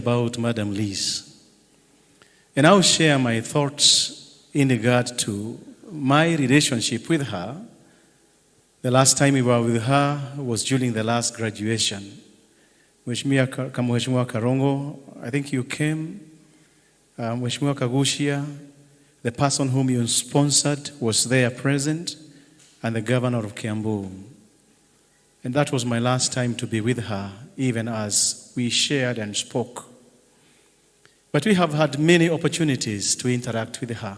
About Madam Liz. And I'll share my thoughts in regard to my relationship with her. The last time we were with her was during the last graduation. Mheshimiwa Karongo, I think you came. Mheshimiwa Kagushia, the person whom you sponsored was there present, and the governor of Kiambu. And that was my last time to be with her, even as we shared and spoke. But we have had many opportunities to interact with her.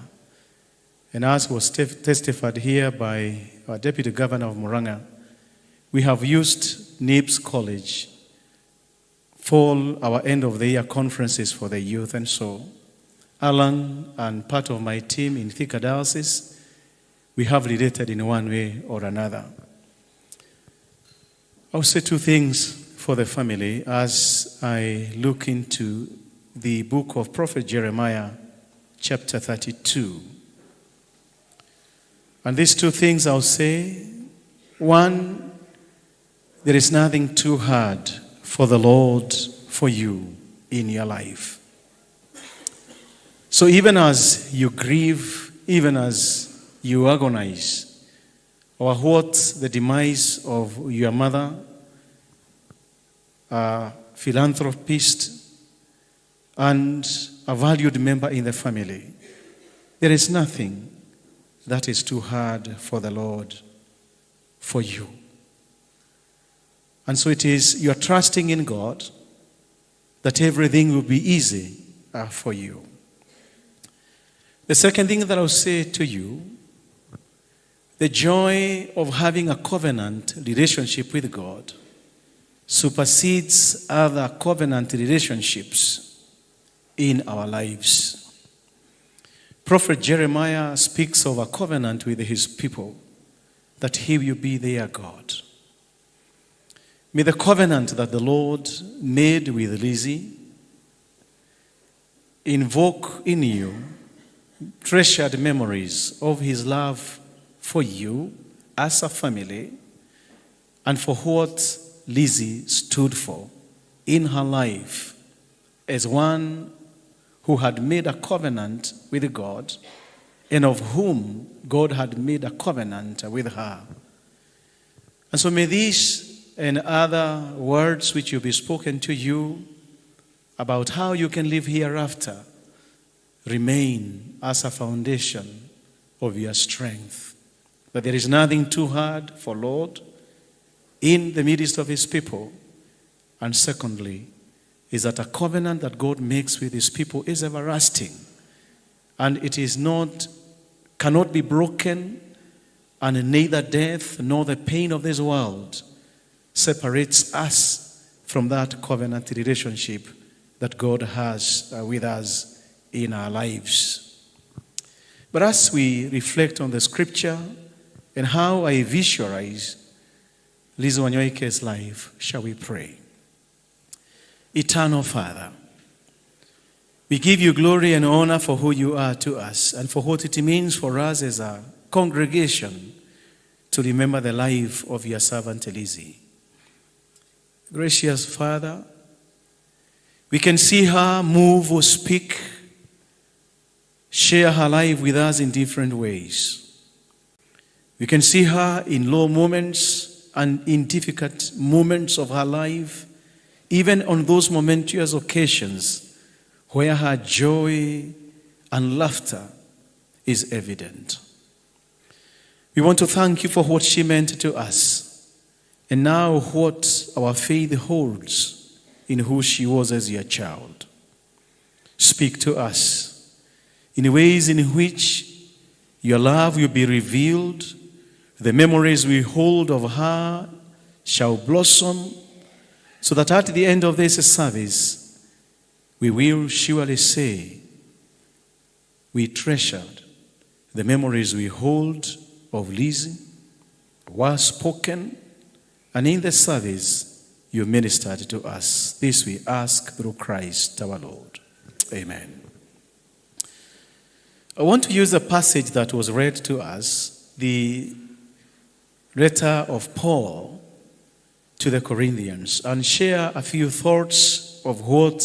And as was testified here by our Deputy Governor of Muranga, we have used Nibs College for our end of the year conferences for the youth. And so Alan and part of my team in Thika Diocese, we have related in one way or another. I'll say two things for the family as I look into the book of Prophet Jeremiah, chapter 32. And these two things I'll say. One, there is nothing too hard for the Lord for you in your life. So even as you grieve, even as you agonize, or what the demise of your mother, a philanthropist, and a valued member in the family, there is nothing that is too hard for the Lord for you. And so it is, you are trusting in God that everything will be easy for you. The second thing that I'll say to you, the joy of having a covenant relationship with God supersedes other covenant relationships in our lives. Prophet Jeremiah speaks of a covenant with his people, that he will be their God. May the covenant that the Lord made with Lizzie invoke in you treasured memories of his love for you as a family and for what Lizzie stood for in her life as one who had made a covenant with God and of whom God had made a covenant with her. And so may these and other words which will be spoken to you about how you can live hereafter remain as a foundation of your strength. That there is nothing too hard for Lord in the midst of his people. And secondly, is that a covenant that God makes with his people is everlasting. And it is not, cannot be broken, and neither death nor the pain of this world separates us from that covenant relationship that God has with us in our lives. But as we reflect on the scripture and how I visualize Lizzie Wanyoike's life, shall we pray? Eternal Father, we give you glory and honor for who you are to us and for what it means for us as a congregation to remember the life of your servant Lizzie. Gracious Father, we can see her move or speak, share her life with us in different ways. We can see her in low moments and in difficult moments of her life, even on those momentous occasions where her joy and laughter is evident. We want to thank you for what she meant to us, and now what our faith holds in who she was as your child. Speak to us in ways in which your love will be revealed, the memories we hold of her shall blossom, so that at the end of this service, we will surely say, we treasured the memories we hold of Lizzie, were spoken, and in the service, you ministered to us. This we ask through Christ our Lord. Amen. I want to use a passage that was read to us, the letter of Paul to the Corinthians, and share a few thoughts of what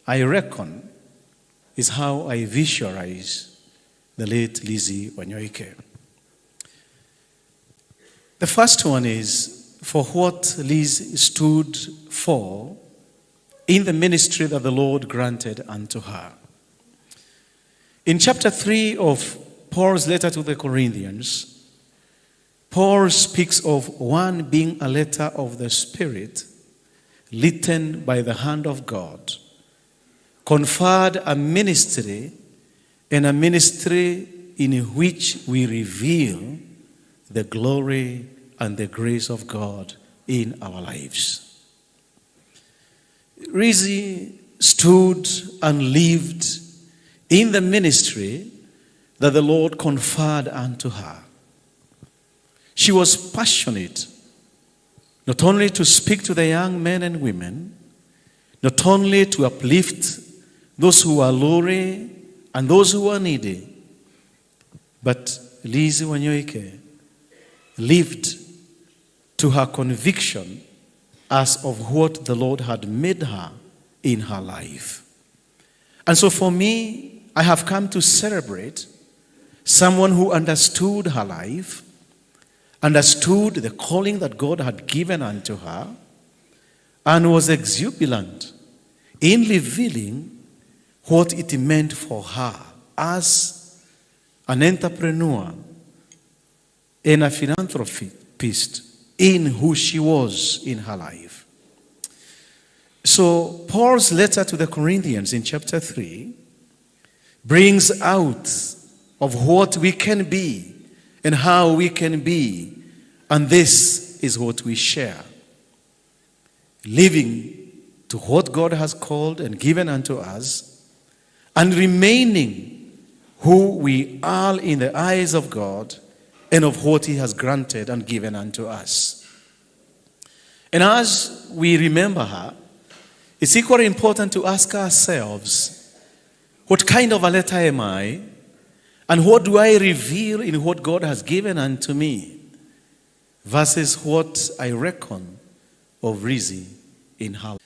I reckon, is how I visualize the late Lizzie Wanyoike. The first one is for what Liz stood for in the ministry that the Lord granted unto her. In chapter 3 of Paul's letter to the Corinthians, Paul speaks of one being a letter of the Spirit, written by the hand of God, conferred a ministry, and a ministry in which we reveal the glory and the grace of God in our lives. Lizzie stood and lived in the ministry that the Lord conferred unto her. She was passionate, not only to speak to the young men and women, not only to uplift those who are lowly and those who are needy, but Lizzie Wanyoike lived to her conviction as of what the Lord had made her in her life. And so for me, I have come to celebrate someone who understood her life, understood the calling that God had given unto her, and was exuberant in revealing what it meant for her as an entrepreneur and a philanthropist in who she was in her life. So Paul's letter to the Corinthians in chapter 3 brings out of what we can be and how we can be, and this is what we share. Living to what God has called and given unto us, and remaining who we are in the eyes of God and of what He has granted and given unto us. And as we remember her, it's equally important to ask ourselves, what kind of a letter am I? And what do I reveal in what God has given unto me? Versus what I reckon of Lizzie in her life.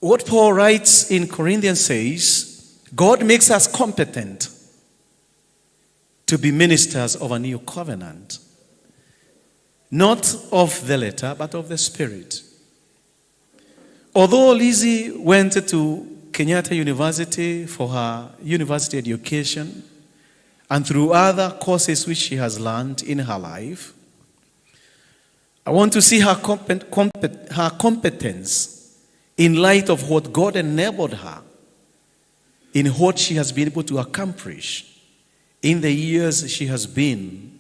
What Paul writes in Corinthians says, God makes us competent to be ministers of a new covenant. Not of the letter, but of the Spirit. Although Lizzie went to Kenyatta University for her university education, and through other courses which she has learned in her life, I want to see her competence in light of what God enabled her in what she has been able to accomplish in the years she has been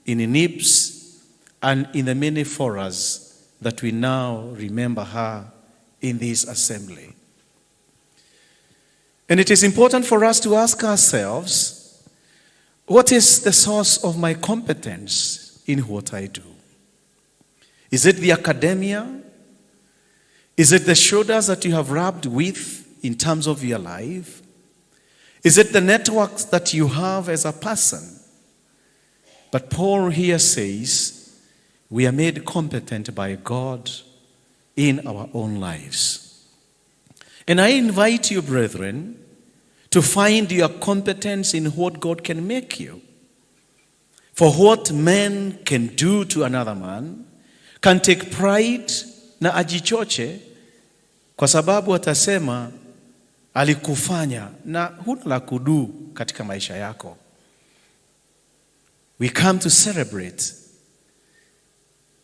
in Nibs and in the many forums that we now remember her in this assembly. And it is important for us to ask ourselves, what is the source of my competence in what I do? Is it the academia? Is it the shoulders that you have rubbed with in terms of your life? Is it the networks that you have as a person? But Paul here says, we are made competent by God in our own lives. And I invite you, brethren, to find your competence in what God can make you. For what man can do to another man can take pride na ajichoche kwa sababu atasema alikufanya na huna la kudu katika maisha yako. We come to celebrate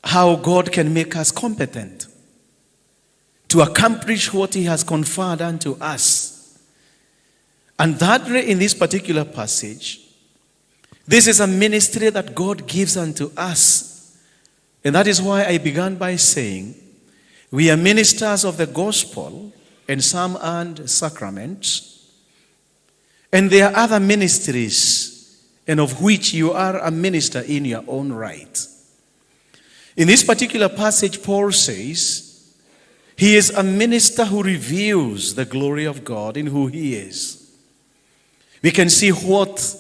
how God can make us competent to accomplish what He has conferred unto us. And that in this particular passage, this is a ministry that God gives unto us. And that is why I began by saying, we are ministers of the gospel, and some earned sacraments. And there are other ministries, and of which you are a minister in your own right. In this particular passage, Paul says, he is a minister who reveals the glory of God in who he is. We can see what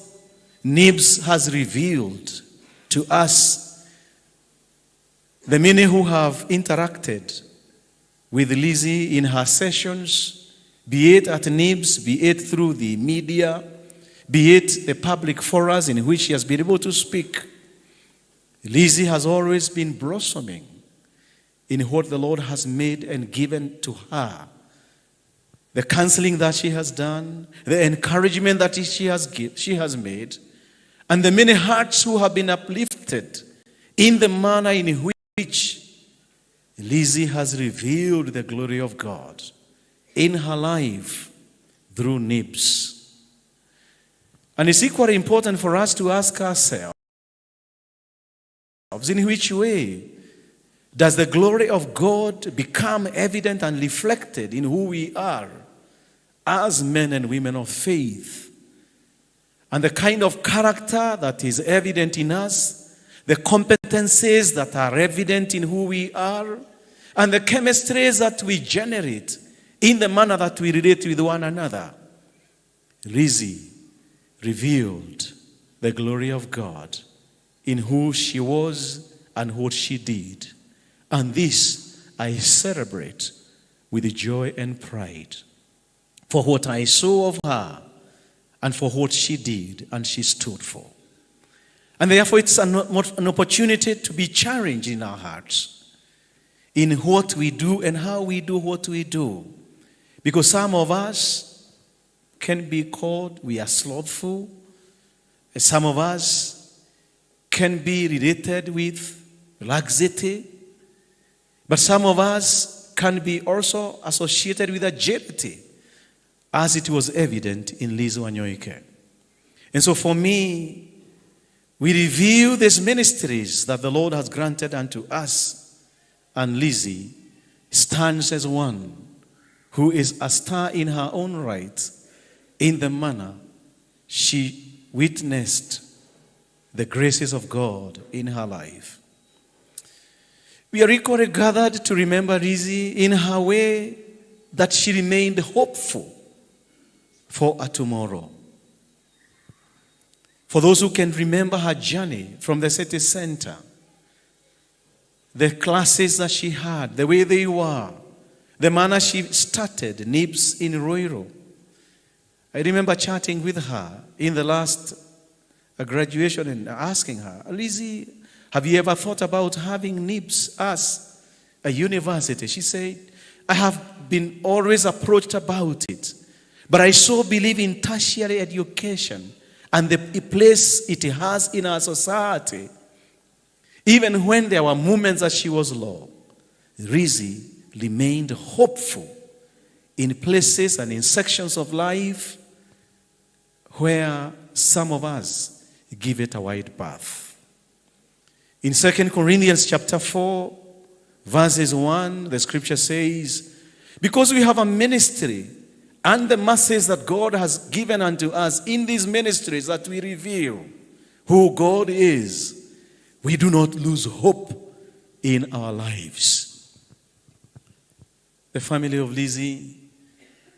Nibs has revealed to us. The many who have interacted with Lizzie in her sessions be it at Nibs, be it through the media, be it the public forums in which she has been able to speak. Lizzie has always been blossoming in what the Lord has made and given to her. The counseling that she has done, the encouragement that she has made, and the many hearts who have been uplifted in the manner in which Lizzie has revealed the glory of God in her life through Nibs. And it's equally important for us to ask ourselves, in which way does the glory of God become evident and reflected in who we are as men and women of faith? And the kind of character that is evident in us, the competencies that are evident in who we are, and the chemistries that we generate in the manner that we relate with one another. Lizzie revealed the glory of God in who she was and what she did. And this I celebrate with joy and pride for what I saw of her and for what she did and she stood for. And therefore it's an opportunity to be challenged in our hearts in what we do and how we do what we do. Because some of us can be called, we are slothful. Some of us can be related with laxity. But some of us can be also associated with agility, as it was evident in Lizzie Wanyoike. And so for me, we review these ministries that the Lord has granted unto us. And Lizzie stands as one who is a star in her own right in the manner she witnessed the graces of God in her life. We are equally gathered to remember Lizzie in her way that she remained hopeful for a tomorrow. For those who can remember her journey from the city center, the classes that she had, the way they were, the manner she started Nibs in Roiro. I remember chatting with her in the last graduation and asking her, Lizzie, have you ever thought about having Nibs as a university? She said, I have been always approached about it, but I so believe in tertiary education and the place it has in our society. Even when there were moments that she was low, Lizzie remained hopeful in places and in sections of life where some of us give it a wide path. In 2 Corinthians chapter 4, verses 1, the scripture says, because we have a ministry and the mercies that God has given unto us in these ministries that we reveal who God is, we do not lose hope in our lives. The family of Lizzie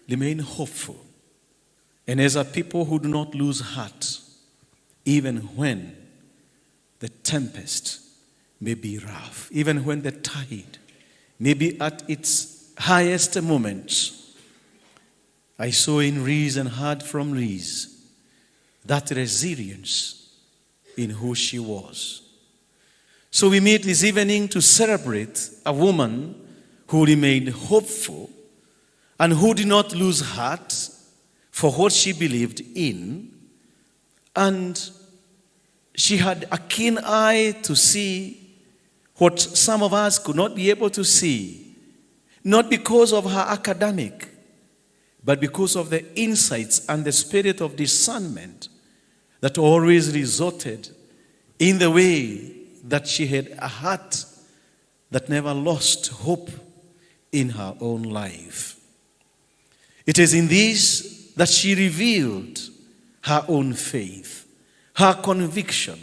remain hopeful. And as a people who do not lose heart, even when the tempest may be rough, even when the tide may be at its highest moments. I saw in Rees and heard from Rees that resilience in who she was. So we meet this evening to celebrate a woman who remained hopeful and who did not lose heart for what she believed in. And she had a keen eye to see what some of us could not be able to see, not because of her academic, but because of the insights and the spirit of discernment that always resulted in the way that she had a heart that never lost hope in her own life. It is in this that she revealed her own faith, her conviction,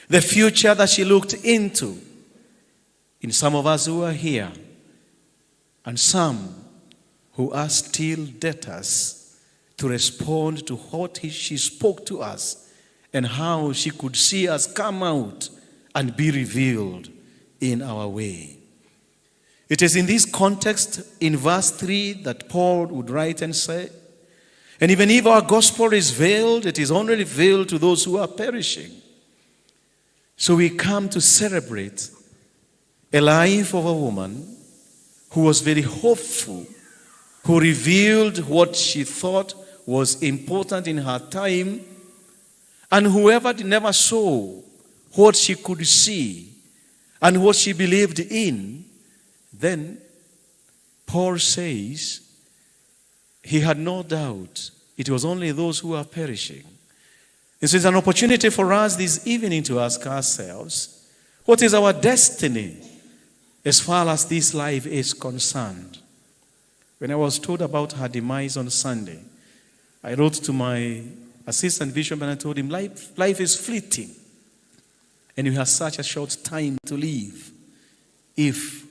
the future that she looked into. In some of us who are here, and some who are still debtors to respond to what she spoke to us and how she could see us come out and be revealed in our way. It is in this context, in verse 3, that Paul would write and say, and even if our gospel is veiled, it is only veiled to those who are perishing. So we come to celebrate a life of a woman who was very hopeful, who revealed what she thought was important in her time, and whoever never saw what she could see and what she believed in, then Paul says he had no doubt it was only those who are perishing. This is an opportunity for us this evening to ask ourselves, what is our destiny as far as this life is concerned? When I was told about her demise on Sunday, I wrote to my assistant bishop and I told him, life is fleeting. And you have such a short time to live if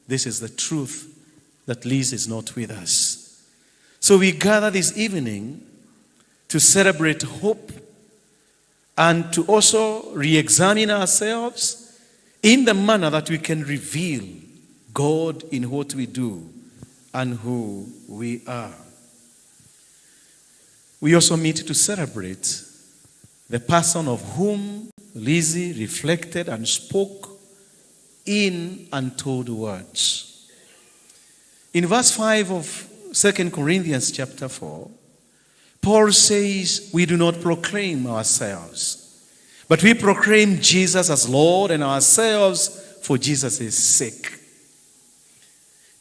this is the truth that Liz is not with us. So we gather this evening to celebrate hope and to also re-examine ourselves in the manner that we can reveal God in what we do and who we are. We also meet to celebrate the person of whom Lizzie reflected and spoke in untold words. In verse 5 of 2 Corinthians chapter 4, Paul says, we do not proclaim ourselves, but we proclaim Jesus as Lord and ourselves for Jesus' sake.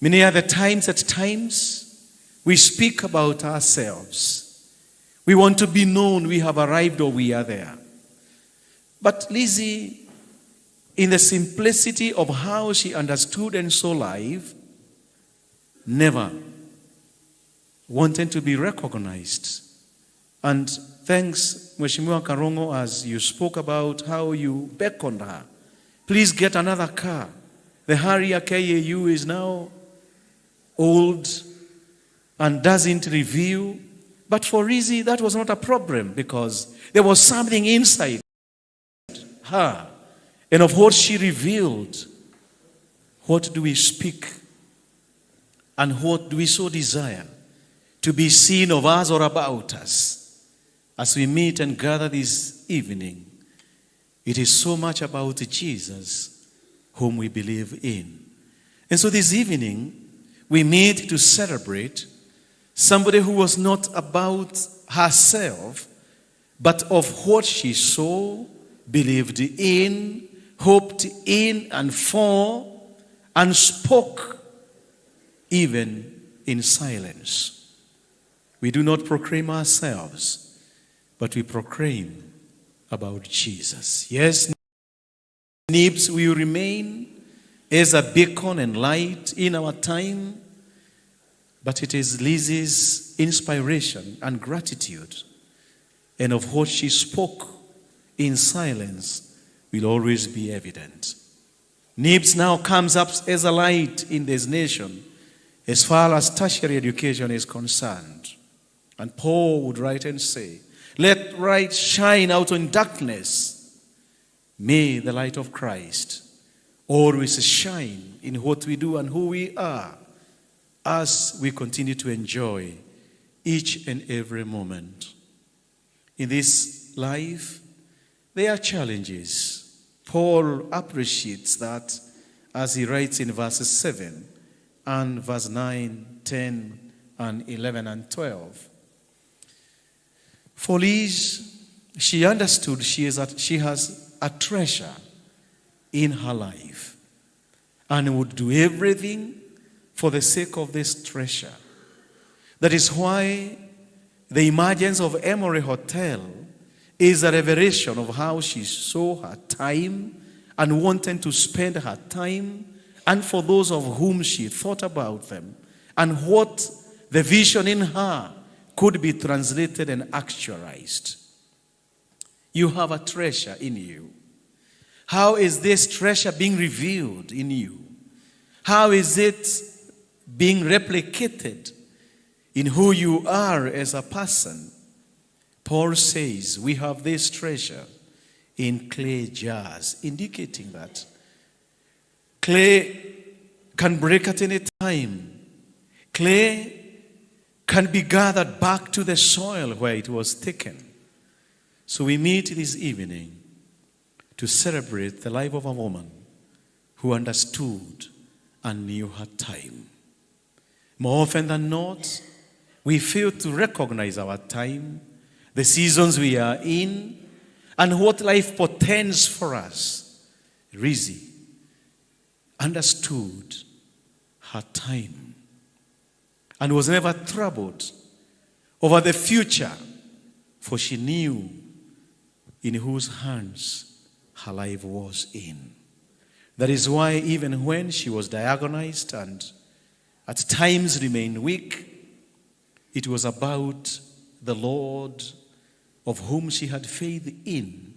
Many other times, at times, we speak about ourselves. We want to be known, we have arrived or we are there. But Lizzie, in the simplicity of how she understood and saw life, never wanted to be recognized. And thanks, Mheshimiwa Karongo, as you spoke about how you beckoned her. Please get another car. The Harrier KAU is now old and doesn't reveal. But for Lizzie, that was not a problem because there was something inside her. And of what she revealed, what do we speak? And what do we so desire to be seen of us or about us? As we meet and gather this evening, it is so much about Jesus whom we believe in. And so this evening, we meet to celebrate somebody who was not about herself, but of what she saw, believed in, hoped in and for, and spoke even in silence. We do not proclaim ourselves, but we proclaim about Jesus. Yes, Nibs will remain as a beacon and light in our time, but it is Lizzie's inspiration and gratitude, and of what she spoke in silence will always be evident. Nibs now comes up as a light in this nation as far as tertiary education is concerned. And Paul would write and say, let light shine out in darkness. May the light of Christ always shine in what we do and who we are as we continue to enjoy each and every moment. In this life, there are challenges. Paul appreciates that as he writes in verses 7 and verse 9, 10, and 11 and 12. For Liz, she understood she has a treasure in her life and would do everything for the sake of this treasure. That is why the emergence of Emory Hotel is a revelation of how she saw her time and wanted to spend her time, and for those of whom she thought about them, and what the vision in her could be translated and actualized. You have a treasure in you. How is this treasure being revealed in you? How is it being replicated in who you are as a person? Paul says we have this treasure in clay jars, indicating that clay can break at any time. Clay can be gathered back to the soil where it was taken. So we meet this evening to celebrate the life of a woman who understood and knew her time. More often than not, we fail to recognize our time, the seasons we are in, and what life portends for us. Lizzie understood her time and was never troubled over the future, for she knew in whose hands her life was in. That is why even when she was diagonized and at times remained weak, it was about the Lord of whom she had faith in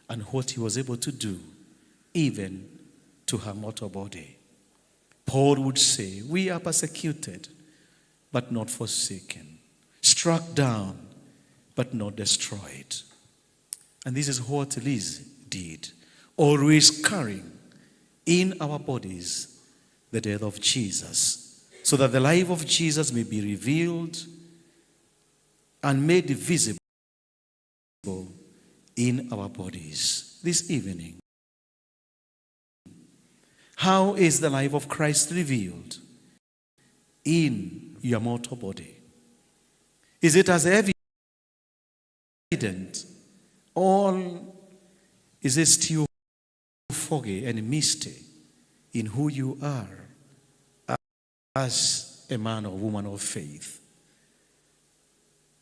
and what he was able to do, even to her mortal body. Paul would say, we are persecuted, but not forsaken, struck down, but not destroyed. And this is what Lizzie did, always carrying in our bodies the death of Jesus, so that the life of Jesus may be revealed and made visible in our bodies. This evening, how is the life of Christ revealed in your mortal body? Is it as evident, or is it still foggy and misty in who you are as a man or woman of faith?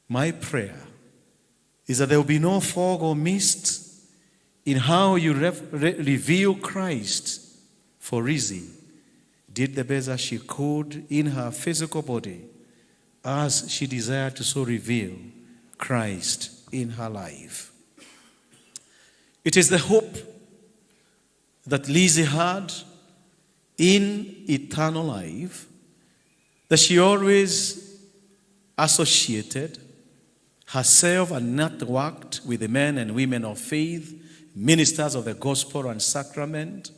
My prayer is that there will be no fog or mist in how you reveal Christ. For Lizzie did the best that she could in her physical body, as she desired to so reveal Christ in her life. It is the hope that Lizzie had in eternal life that she always associated herself and networked with the men and women of faith, ministers of the gospel and sacrament,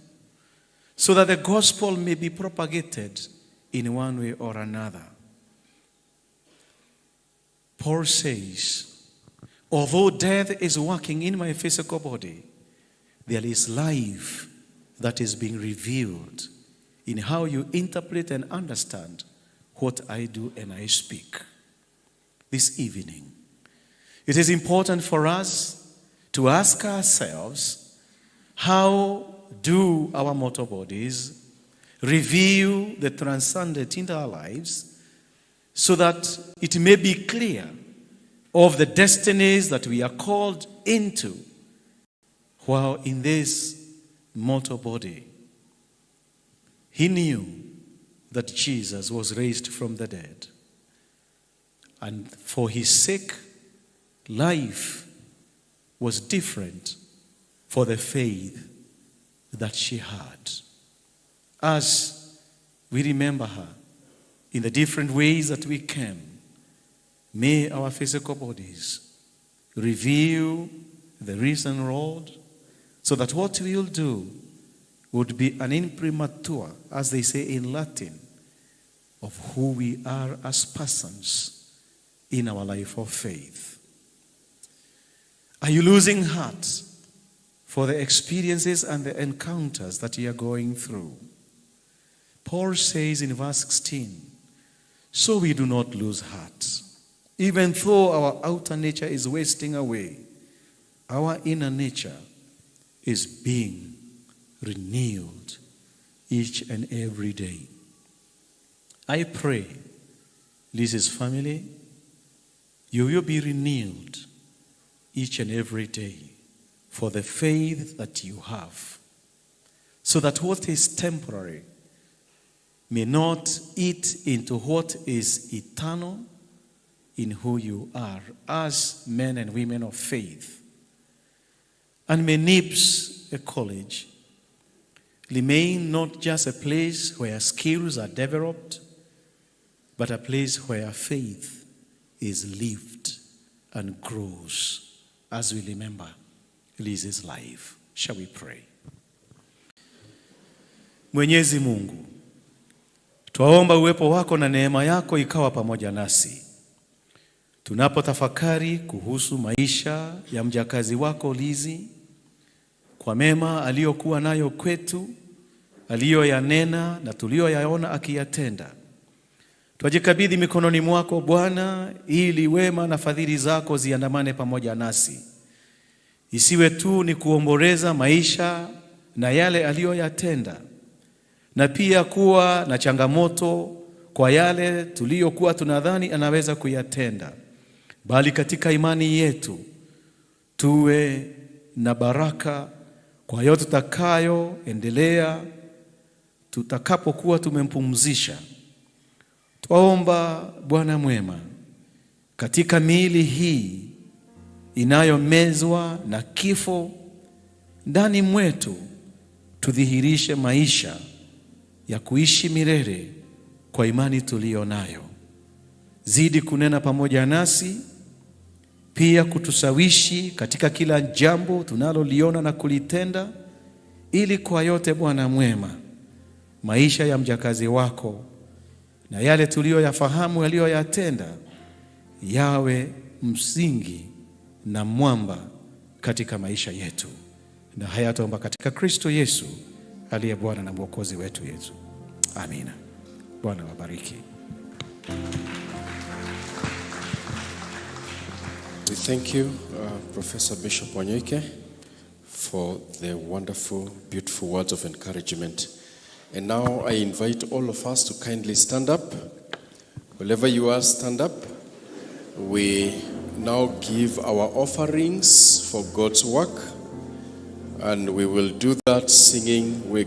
so that the gospel may be propagated in one way or another. Paul says, although death is working in my physical body, there is life that is being revealed in how you interpret and understand what I do and I speak. This evening, it is important for us to ask ourselves, how do our mortal bodies reveal the transcendent in our lives, so that it may be clear of the destinies that we are called into while in this mortal body. He knew that Jesus was raised from the dead, and for his sake, life was different for the faith that she had. As we remember her in the different ways that we can, may our physical bodies reveal the risen Lord, so that what we'll do would be an imprimatur, as they say in Latin, of who we are as persons in our life of faith. Are you losing heart for the experiences and the encounters that you are going through? Paul says in verse 16, so we do not lose heart. Even though our outer nature is wasting away, our inner nature is being renewed each and every day. I pray, Lizzie's family, you will be renewed each and every day for the faith that you have, so that what is temporary may not eat into what is eternal in who you are as men and women of faith. And may Nibs, a college, remain not just a place where skills are developed, but a place where faith is lived and grows, as we remember Lizzie's life. Shall we pray? Mwenyezi Mungu, Twaomba uwepo wako na neema yako ikawa pamoja nasi tunapotafakari kuhusu maisha ya mjakazi wako Lizzie, kwa mema aliyokuwa nayo kwetu, aliyoyanena na tuliyoyaona akiyatenda. Twajikabidhi mikononi mwako Bwana, ili wema na fadhili zako ziandamane pamoja nasi. Isiwe tu ni kuomboleza maisha na yale aliyoyatenda, na pia kuwa na changamoto kwa yale tuliyokuwa tunadhani anaweza kuyatenda, bali katika imani yetu tuwe na baraka kwa yote tutakayoendelea tutakapokuwa tumempumzisha. Twaomba Bwana mwema, katika miili hii inayomezwa na kifo, ndani mwetu tudhihirishe maisha ya kuishi milele kwa imani tuliyo nayo. Zidi kunena pamoja nasi, pia kutusawishi katika kila jambo tunaloliona na kulitenda, ili kwa yote Bwana mwema, maisha ya mjakazi wako na yale tuliyoyafahamu aliyoyatenda yawe msingi na mwamba katika maisha yetu. Na haya tuomba katika Kristo Yesu aliye Bwana na Mwokozi wetu Yesu. Amina. Bwana wabariki. We thank you, Professor Bishop Wanyoike, for the wonderful, beautiful words of encouragement. And now I invite all of us to kindly stand up. Wherever you are, stand up. We now give our offerings for God's work, and we will do that singing, "We